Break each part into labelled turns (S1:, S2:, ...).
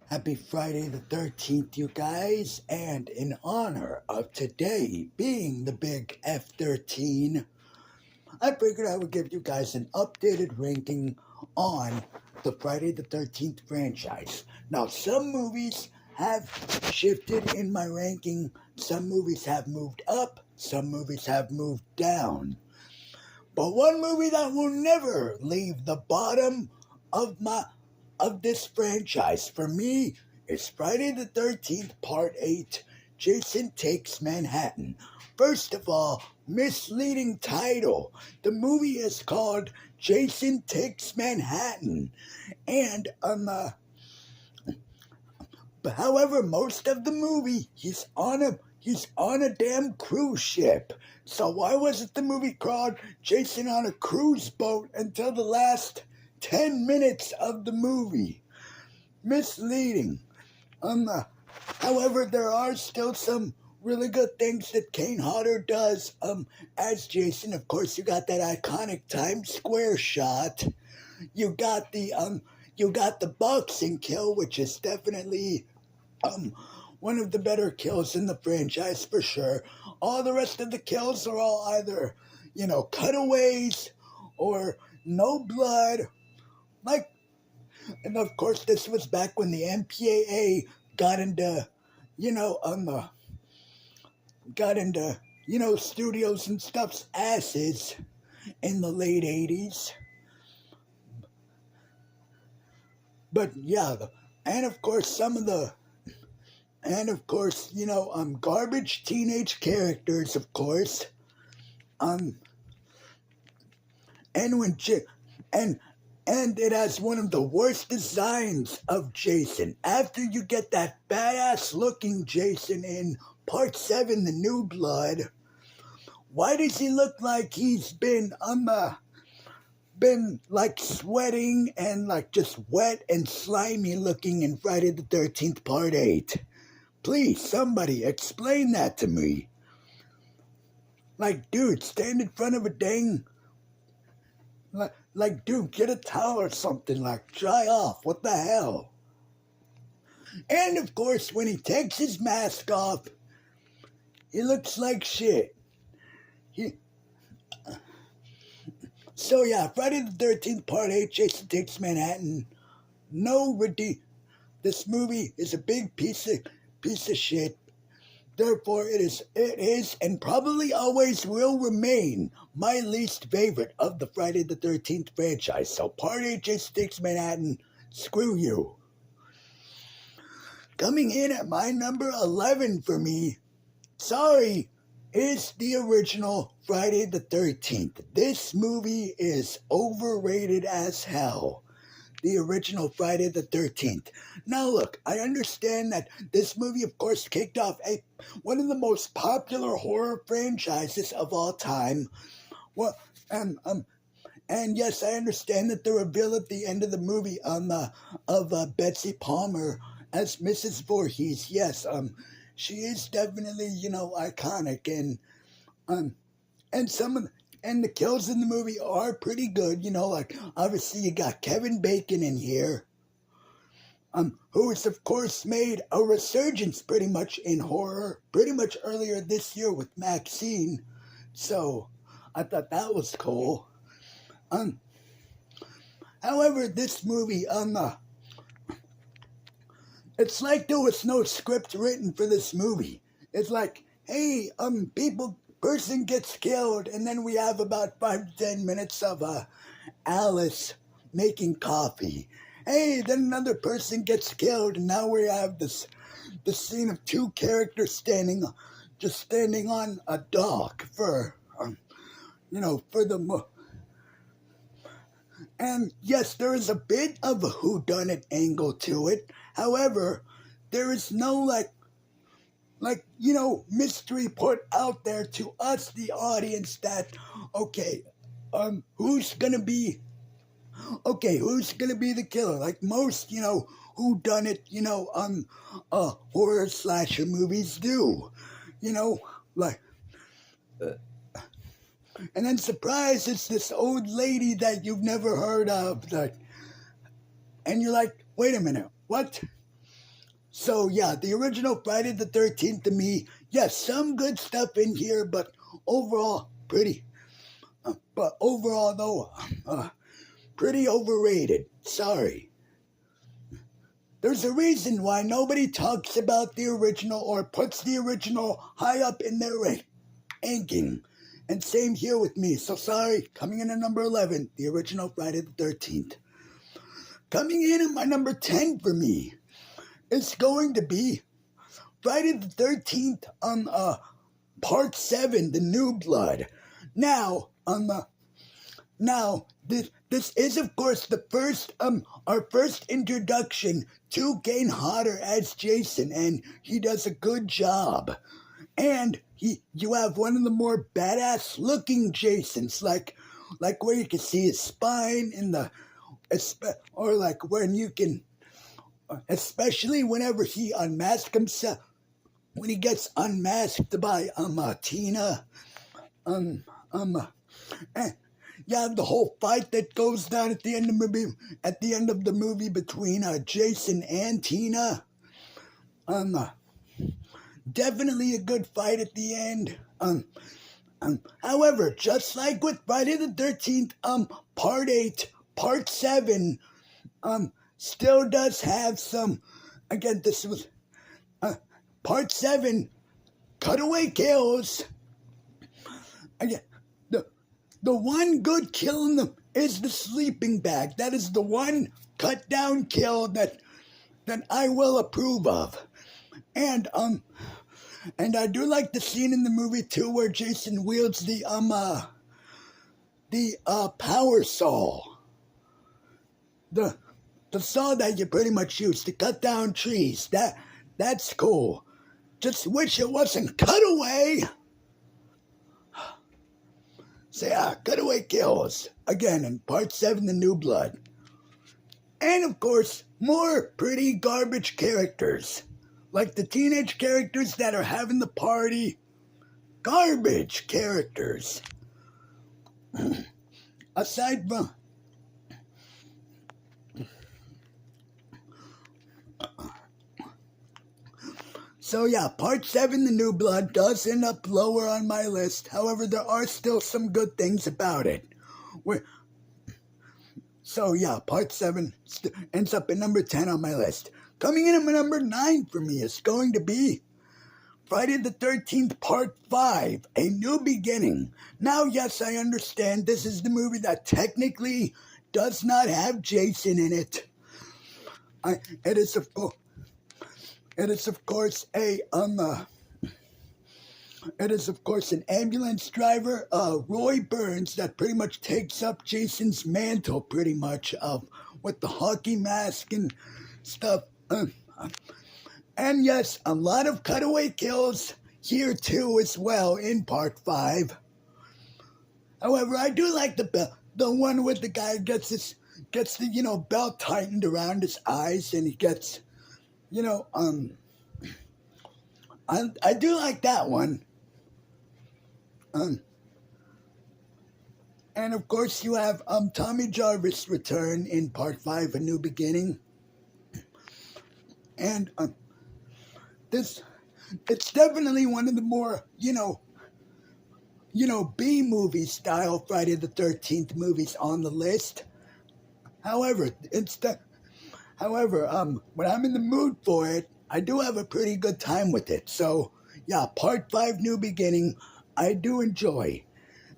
S1: Happy Friday the 13th, you guys, and in honor of today being the big F13, I figured I would give you guys an updated ranking on the Friday the 13th franchise. Now, some movies have shifted in my ranking, some movies have moved up, some movies have moved down. But one movie that will never leave the bottom of this franchise for me is Friday the 13th Part 8, Jason Takes Manhattan. First of all, misleading title. The movie is called Jason Takes Manhattan. And however, most of the movie he's on a damn cruise ship. So why wasn't the movie called Jason on a Cruise Boat until the last 10 minutes of the movie? Misleading. However, there are still some really good things that Kane Hodder does as Jason. Of course, you got that iconic Times Square shot. You got the boxing kill, which is definitely one of the better kills in the franchise for sure. All the rest of the kills are all either, cutaways or no blood. Like, and of course, this was back when the MPAA got into, you know, um, got into, studios and stuff's asses in the late 80s. But yeah, and of course, garbage teenage characters, of course. Um, and when and and it has one of the worst designs of Jason. After you get that badass looking Jason in Part 7, The New Blood, why does he look like he's been like sweating and like just wet and slimy looking in Friday the 13th Part 8? Please, somebody explain that to me. Like, dude, stand in front of a dang. Like, dude, get a towel or something. Like, dry off. What the hell? And of course, when he takes his mask off, he looks like shit. So yeah, Friday the 13th Part 8, Jason Takes Manhattan. This movie is a big piece of shit. Therefore, it is, and probably always will remain my least favorite of the Friday the 13th franchise. So, Part 8, Jason Takes Manhattan, screw you. Coming in at my number 11 for me, sorry, is the original Friday the 13th. This movie is overrated as hell. The original Friday the 13th. Now look, I understand that this movie, of course, kicked off one of the most popular horror franchises of all time. Well, and yes, I understand that the reveal at the end of the movie of Betsy Palmer as Mrs. Voorhees. Yes, she is definitely iconic, and and the kills in the movie are pretty good. Like obviously you got Kevin Bacon in here, who has of course made a resurgence pretty much in horror, pretty much earlier this year with Maxine. So I thought that was cool. However, this movie, it's like there was no script written for this movie. It's like, hey, person gets killed, and then we have about 5 to 10 minutes of Alice making coffee. Hey, then another person gets killed, and now we have the scene of two characters standing on a dock for the. And yes, there is a bit of a whodunit angle to it. However, there is no mystery put out there to us, the audience, that who's gonna be the killer? Like most, whodunit, horror slasher movies do, like. And then surprise, it's this old lady that you've never heard of, and you're like, wait a minute, what? So yeah, the original Friday the 13th to me, yes, some good stuff in here, but overall pretty. But overall though, pretty overrated. Sorry. There's a reason why nobody talks about the original or puts the original high up in their ranking. And same here with me. So sorry, coming in at number 11, the original Friday the 13th. Coming in at my number 10 for me, it's going to be Friday the 13th on Part 7, The New Blood. Now, this is of course the first our first introduction to Kane Hodder as Jason, and he does a good job. And you have one of the more badass looking Jasons, like where you can see his spine in the, or like when you can, especially whenever he unmasks himself, when he gets unmasked by Tina, and you have the whole fight that goes down at the end of the movie between Jason and Tina. Definitely a good fight at the end. However, just like with Friday the 13th, Part 8, Part 7, still does have some. Again, this was Part 7, cutaway kills. Again, the one good kill in them is the sleeping bag. That is the one cut down kill that I will approve of. And I do like the scene in the movie too where Jason wields the power saw. The saw that you pretty much use to cut down trees. That's cool. Just wish it wasn't cutaway. So yeah, cutaway kills. Again, in Part 7, The New Blood. And of course, more pretty garbage characters. Like the teenage characters that are having the party. Garbage characters. Aside from... So yeah, Part 7, The New Blood, does end up lower on my list. However, there are still some good things about it. So yeah, Part 7 ends up at number 10 on my list. Coming in at my number 9 for me is going to be Friday the 13th, Part 5, A New Beginning. Now, yes, I understand this is the movie that technically does not have Jason in it. It is of course an ambulance driver, Roy Burns, that pretty much takes up Jason's mantle, pretty much, with the hockey mask and stuff. And yes, a lot of cutaway kills here too as well in Part 5. However, I do like the one with the guy gets the belt tightened around his eyes, and he gets, I do like that one. And of course you have Tommy Jarvis return in Part 5, A New Beginning. And it's definitely one of the more, B-movie style Friday the 13th movies on the list. However, when I'm in the mood for it, I do have a pretty good time with it. So, yeah, Part 5, New Beginning, I do enjoy.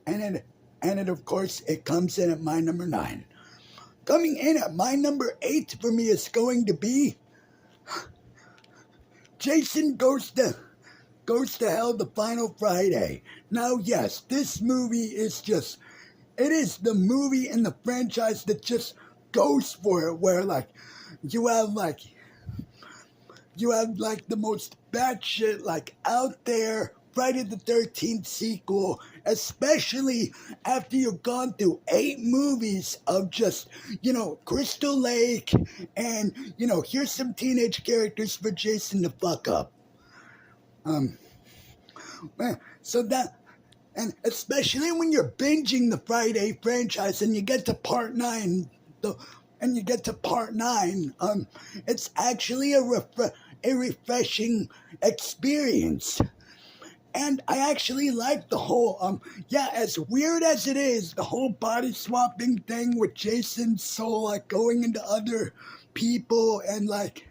S1: And it of course, it comes in at my number 9. Coming in at my number 8 for me is going to be Jason Goes to Hell, The Final Friday. Now, yes, this movie is it is the movie in the franchise that just goes for it, where, you have the most batshit, out there Friday the 13th sequel, especially after you've gone through 8 movies of just, Crystal Lake, and, here's some teenage characters for Jason to fuck up. So that, and especially when you're binging the Friday franchise and you get to Part 9, it's actually a refreshing experience. And I actually like the whole, as weird as it is, the whole body swapping thing with Jason's soul, like going into other people and like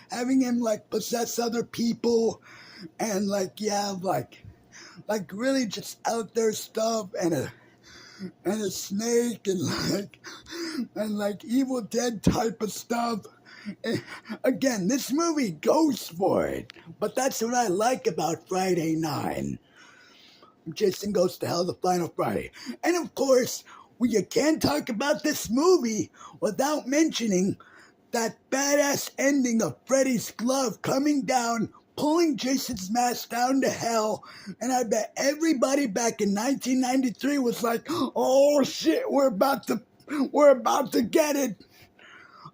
S1: having him like possess other people and like really just out there stuff and a snake and like Evil Dead type of stuff. Again, this movie goes for it, but that's what I like about Friday 9. Jason Goes to Hell, the final Friday. And of course, you can't talk about this movie without mentioning that badass ending of Freddy's glove coming down, pulling Jason's mask down to hell. And I bet everybody back in 1993 was like, oh shit, we're about to get it.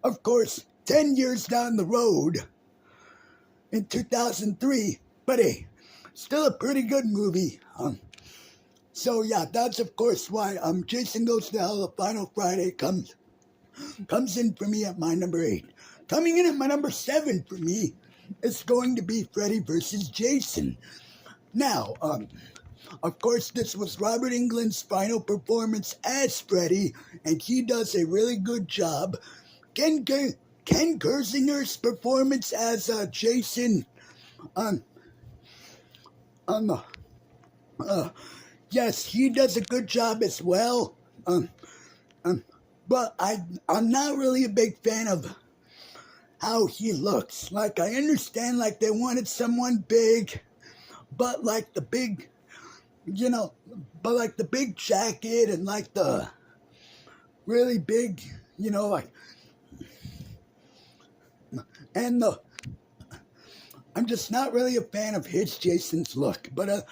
S1: Of course, 10 years down the road, in 2003, but hey, still a pretty good movie. So yeah, that's of course why Jason Goes to Hell, the final Friday comes in for me at my number 8. Coming in at my number 7 for me is going to be Freddy vs. Jason. Now, of course, this was Robert Englund's final performance as Freddy, and he does a really good job. Ken Gersinger's performance as Jason, yes, he does a good job as well. But I'm not really a big fan of how he looks. Like, I understand, like, they wanted someone big, but like the big, but like the big jacket and like the really big, like, and I'm just not really a fan of his Jason's look, but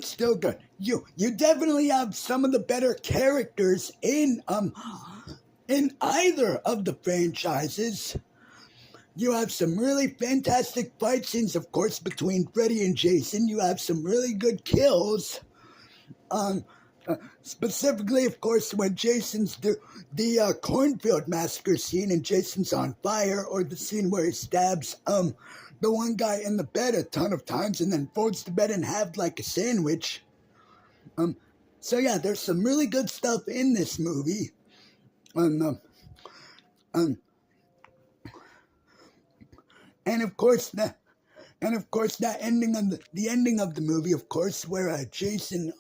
S1: still good. You definitely have some of the better characters in either of the franchises. You have some really fantastic fight scenes, of course, between Freddy and Jason. You have some really good kills. Specifically, of course, when Jason's the cornfield massacre scene and Jason's on fire, or the scene where he stabs the one guy in the bed a ton of times and then folds the bed in half like a sandwich. So yeah, there's some really good stuff in this movie. And of course that ending of the ending of the movie, of course, where Jason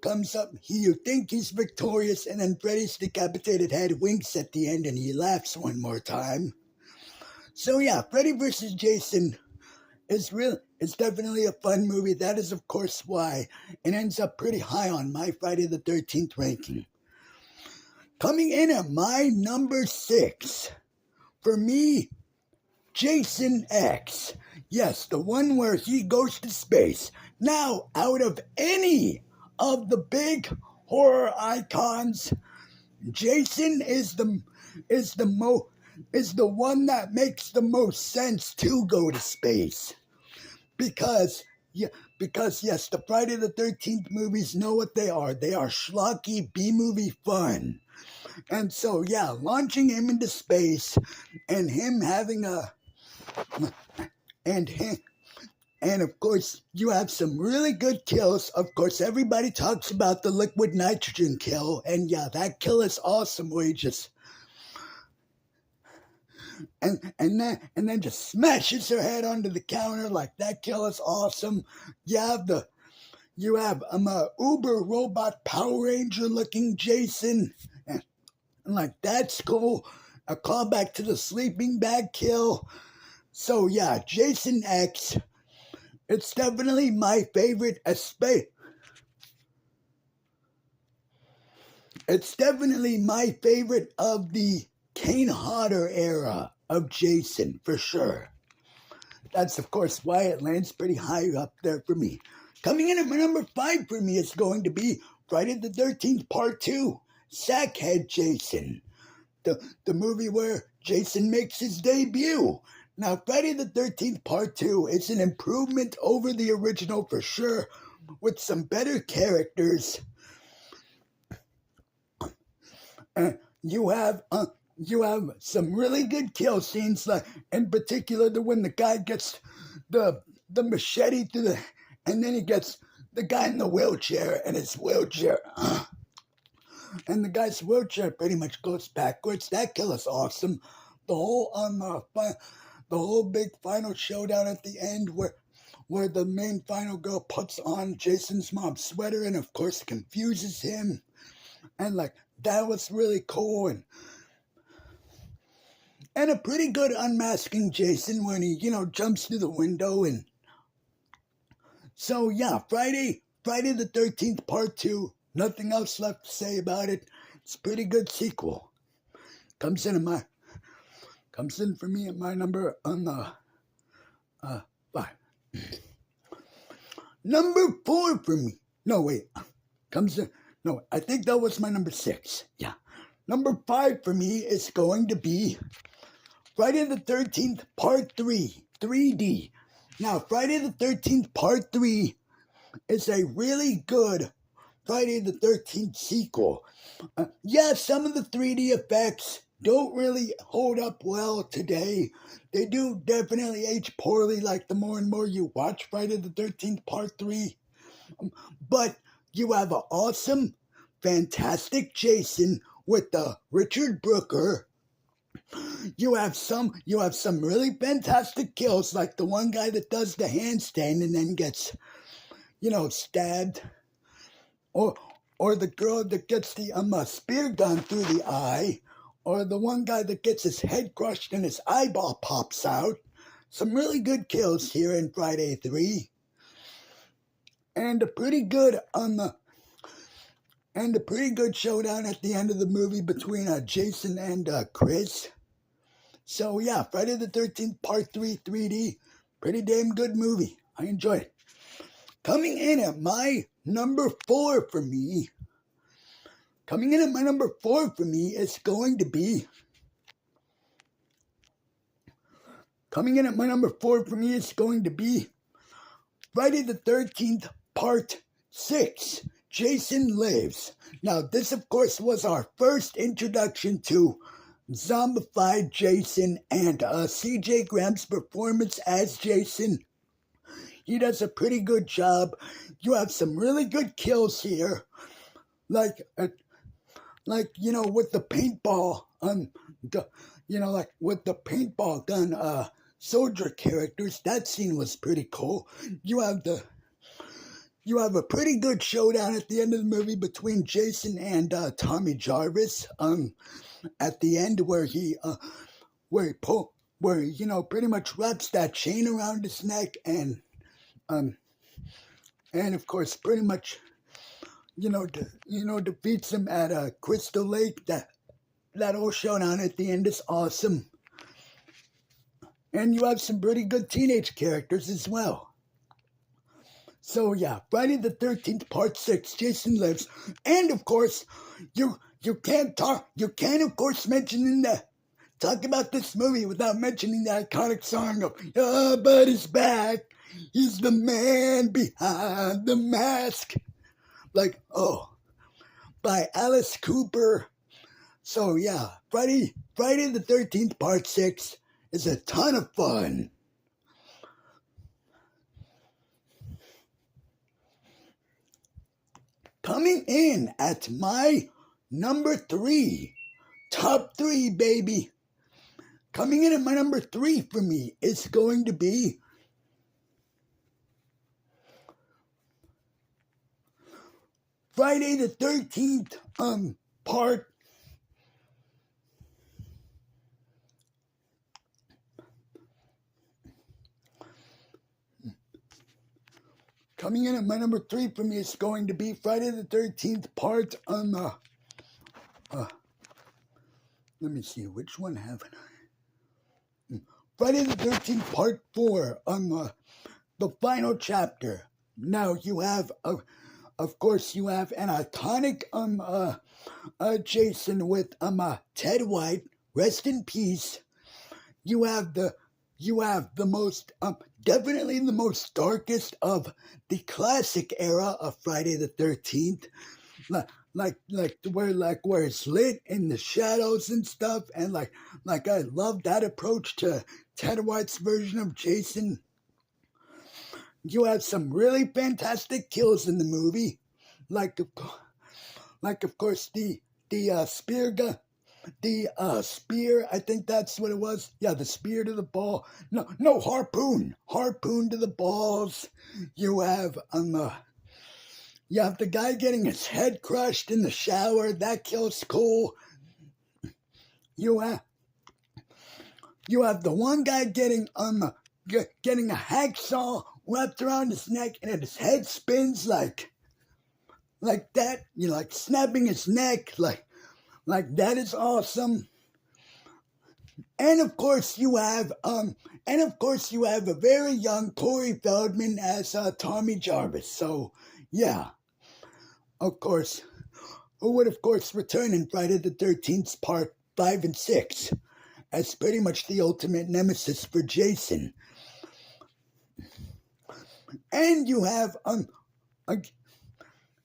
S1: comes up, you think he's victorious, and then Freddy's decapitated head winks at the end and he laughs one more time. So yeah, Freddy vs. Jason is definitely a fun movie. That is, of course, why it ends up pretty high on my Friday the 13th ranking. Coming in at my number 6, for me, Jason X. Yes, the one where he goes to space. Now, out of any of the big horror icons, Jason is the one that makes the most sense to go to space. Because yes, the Friday the 13th movies know what they are. They are schlocky B-movie fun. And so, yeah, launching him into space and him having and of course, you have some really good kills. Of course, everybody talks about the liquid nitrogen kill, and yeah, that kill is awesome. Where he just and then just smashes her head onto the counter. Like, that kill is awesome. You have Uber robot Power Ranger looking Jason, and like, that's cool. A callback to the sleeping bag kill. So yeah, Jason X, it's definitely my favorite It's definitely my favorite of the Kane Hodder era of Jason, for sure. That's, of course, why it lands pretty high up there for me. Coming in at my number 5 for me is going to be Friday the 13th Part 2, Sackhead Jason. The movie where Jason makes his debut. Now, Friday the 13th Part 2 is an improvement over the original for sure, with some better characters. You have you have some really good kill scenes, like in particular the when the guy gets the machete through the, and then he gets the guy in the wheelchair, and his wheelchair, and the guy's wheelchair pretty much goes backwards. That kill is awesome. The whole the whole big final showdown at the end where the main final girl puts on Jason's mom's sweater and of course confuses him, and like that was really cool, and a pretty good unmasking Jason when he jumps through the window. And so yeah, Friday the 13th Part 2. Nothing else left to say about it. It's a pretty good sequel. Comes in for me at my number on the 5. Number 4 for me. No, wait. No, I think that was my number 6. Yeah. Number 5 for me is going to be Friday the 13th Part 3, 3D. Now, Friday the 13th Part 3 is a really good Friday the 13th sequel. Yeah, some of the 3D effects don't really hold up well today. They do definitely age poorly, like the more and more you watch Friday the 13th Part 3. But you have an awesome, fantastic Jason with the Richard Brooker. You have some really fantastic kills, like the one guy that does the handstand and then gets, stabbed. Or the girl that gets the spear gun through the eye, or the one guy that gets his head crushed and his eyeball pops out. Some really good kills here in Friday 3. And a pretty good showdown at the end of the movie between Jason and Chris. So yeah, Friday the 13th Part 3 3D, pretty damn good movie. I enjoyed it. Coming in at my number 4 for me is going to be Friday the 13th Part 6, Jason Lives. Now, this, of course, was our first introduction to zombified Jason, and C.J. Graham's performance as Jason. He does a pretty good job. You have some really good kills here, like with the paintball, with the paintball gun, soldier characters. That scene was pretty cool. You have a pretty good showdown at the end of the movie between Jason and Tommy Jarvis. At the end where he pretty much wraps that chain around his neck and of course pretty much defeats him at Crystal Lake. That whole showdown at the end is awesome. And you have some pretty good teenage characters as well. So yeah, Friday the 13th Part 6, Jason Lives. And of course, you can't talk about this movie without mentioning the iconic song of Buddy's Back. He's the man behind the mask. By Alice Cooper. So yeah, Friday the 13th Part 6 is a ton of fun. Coming in at my number 3, top 3, baby. Coming in at my number 3 for me is going to be Friday the 13th part. Coming in at my number 3 for me is going to be Friday the 13th part on the let me see, which one haven't I? Friday the 13th Part 4 on the final chapter. Now you have, of course, you have an iconic Jason with Ted White. Rest in peace. You have the most definitely the most darkest of the classic era of Friday the 13th. where it's lit in the shadows and stuff, and I love that approach to Ted White's version of Jason. You have some really fantastic kills in the movie, like of course the spear gun. The spear, I think that's what it was. Yeah, the spear to the ball. No, harpoon. Harpoon to the balls. You have you have the guy getting his head crushed in the shower. That kill's cool. You have the one guy getting getting a hacksaw wrapped around his neck, and his head spins like that. You know, like snapping his neck. Like that is awesome. And of course you have a very young Corey Feldman as Tommy Jarvis. So yeah, of course, who would of course return in Friday the 13th Part 5 and 6 as pretty much the ultimate nemesis for Jason. And you have a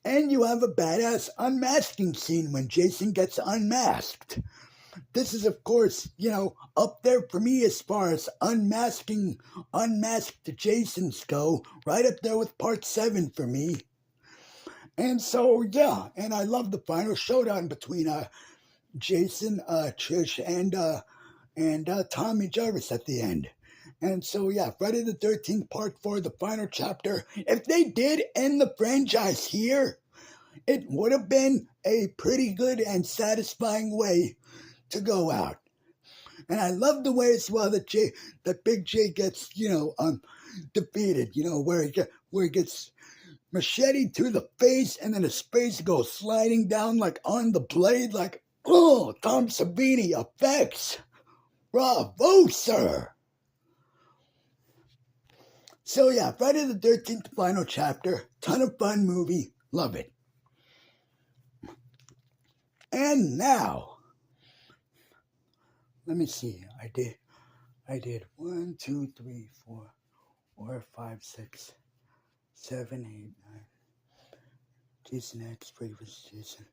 S1: badass unmasking scene when Jason gets unmasked. This is, of course, up there for me as far as unmasked Jasons go, right up there with Part 7 for me. And so, yeah, and I love the final showdown between Jason, Trish, and Tommy Jarvis at the end. And so, yeah, Friday the 13th, Part 4, the final chapter. If they did end the franchise here, it would have been a pretty good and satisfying way to go out. And I love the way as well that Big J gets, defeated, where he gets machete to the face, and then his face goes sliding down like on the blade, like, oh, Tom Savini effects. Bravo, sir. So yeah, Friday the 13th, final chapter. Ton of fun movie. Love it. And now, let me see. I did 1, 2, 3, 4, 5, 6, 7, 8, 9. Jason X, Freddy vs. Jason.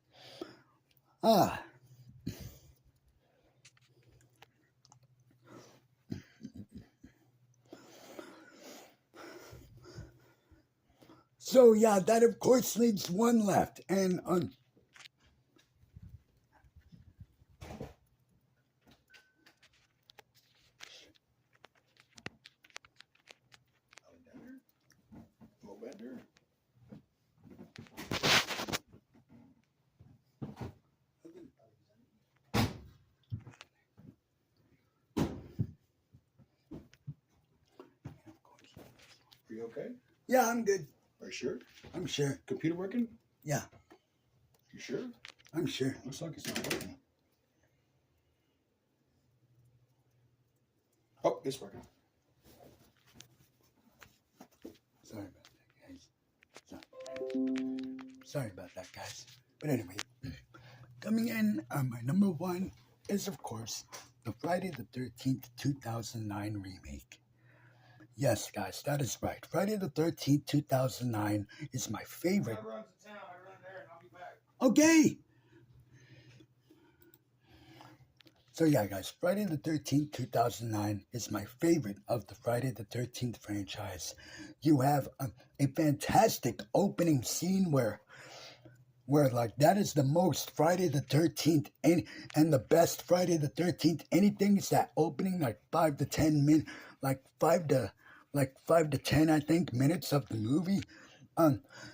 S1: So yeah, that of course leaves one left, and
S2: Are you okay?
S1: yeah, I'm good.
S2: Are you sure?
S1: I'm sure.
S2: Computer working?
S1: Yeah.
S2: You sure?
S1: I'm sure.
S2: Looks like it's not working. Oh, it's working.
S1: Sorry about that, guys. But anyway, coming in, my number one is, of course, the Friday the 13th, 2009 remake. Yes, guys, that is right. Friday the 13th, 2009 is my favorite.
S2: I run to town. I run there and I'll be back.
S1: Okay. So yeah, guys, Friday the 13th, 2009 is my favorite of the Friday the 13th franchise. You have a fantastic opening scene where like that is the most Friday the 13th and the best Friday the 13th anything is that opening like 5 to 10 minutes, like 5 to 10 I think minutes of the movie.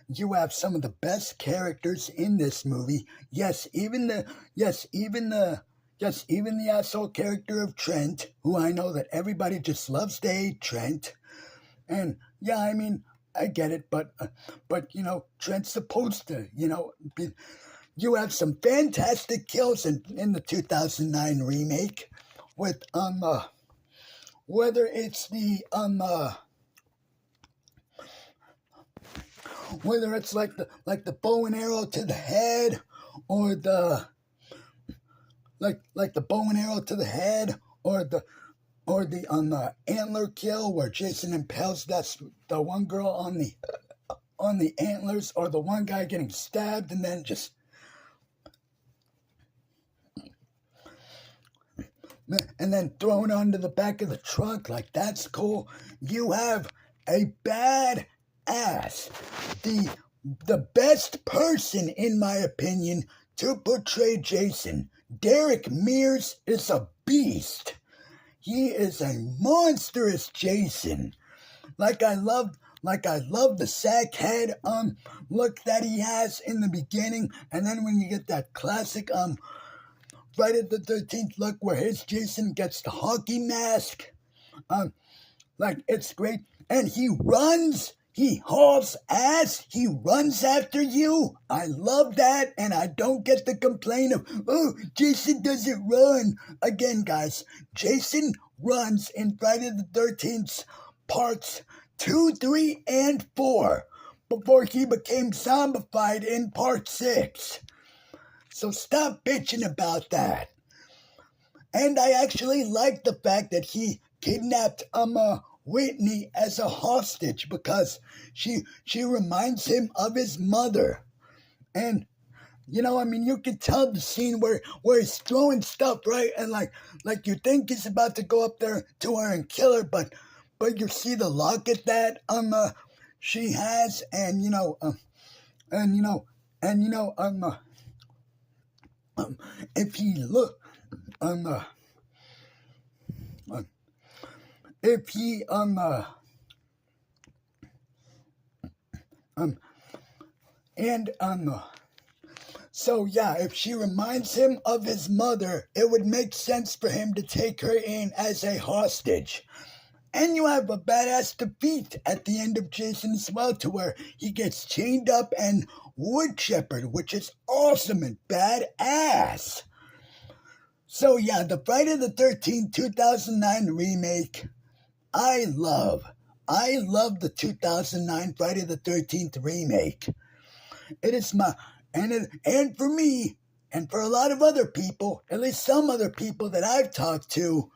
S1: You have some of the best characters in this movie. Yes, even the asshole character of Trent, who I know that everybody just loves to hate Trent. And yeah, I mean, I get it, but Trent's supposed to, be. You have some fantastic kills in the 2009 remake with whether it's whether it's like the bow and arrow to the head, or the like the bow and arrow to the head, or the antler kill where Jason impales the one girl on the antlers, or the one guy getting stabbed and then just and then thrown onto the back of the truck. Like, that's cool. You have a bad ass. The best person, in my opinion, to portray Jason. Derek Mears is a beast. He is a monstrous Jason. Like I love the sack head look that he has in the beginning, and then when you get that classic Friday the 13th look where his Jason gets the hockey mask, like, it's great. And he runs. He hauls ass. He runs after you. I love that, and I don't get the complaint of, oh, Jason doesn't run. Again, guys, Jason runs in Friday the 13th parts 2, 3, and 4 before he became zombified in part 6. So stop bitching about that. And I actually like the fact that he kidnapped Whitney as a hostage because she reminds him of his mother. And you can tell the scene where he's throwing stuff, right? And like you think he's about to go up there to her and kill her, but you see the locket that she has, and if he look if he so yeah, if she reminds him of his mother, it would make sense for him to take her in as a hostage. And you have a badass defeat at the end of Jason as well, to where he gets chained up and wood shepherd, which is awesome and badass. So yeah, the Friday the 13th 2009 remake, I love the 2009 Friday the 13th remake. It is and for me, and for a lot of other people, at least some other people that I've talked to,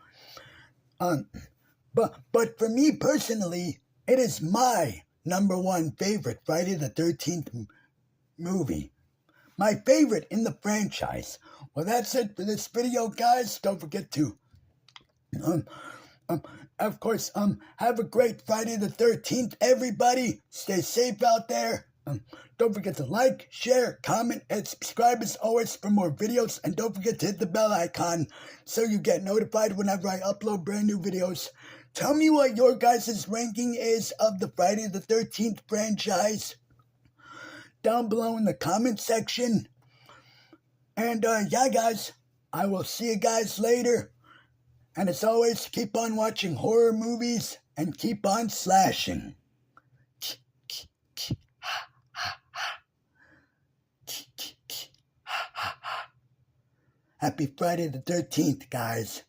S1: but for me personally, it is my number one favorite Friday the 13th movie. My favorite in the franchise. Well, that's it for this video, guys. Don't forget to, of course, have a great Friday the 13th, everybody. Stay safe out there. Don't forget to like, share, comment, and subscribe as always for more videos. And don't forget to hit the bell icon so you get notified whenever I upload brand new videos. Tell me what your guys' ranking is of the Friday the 13th franchise down below in the comment section. And yeah, guys, I will see you guys later. And as always, keep on watching horror movies and keep on slashing. Happy Friday the 13th, guys.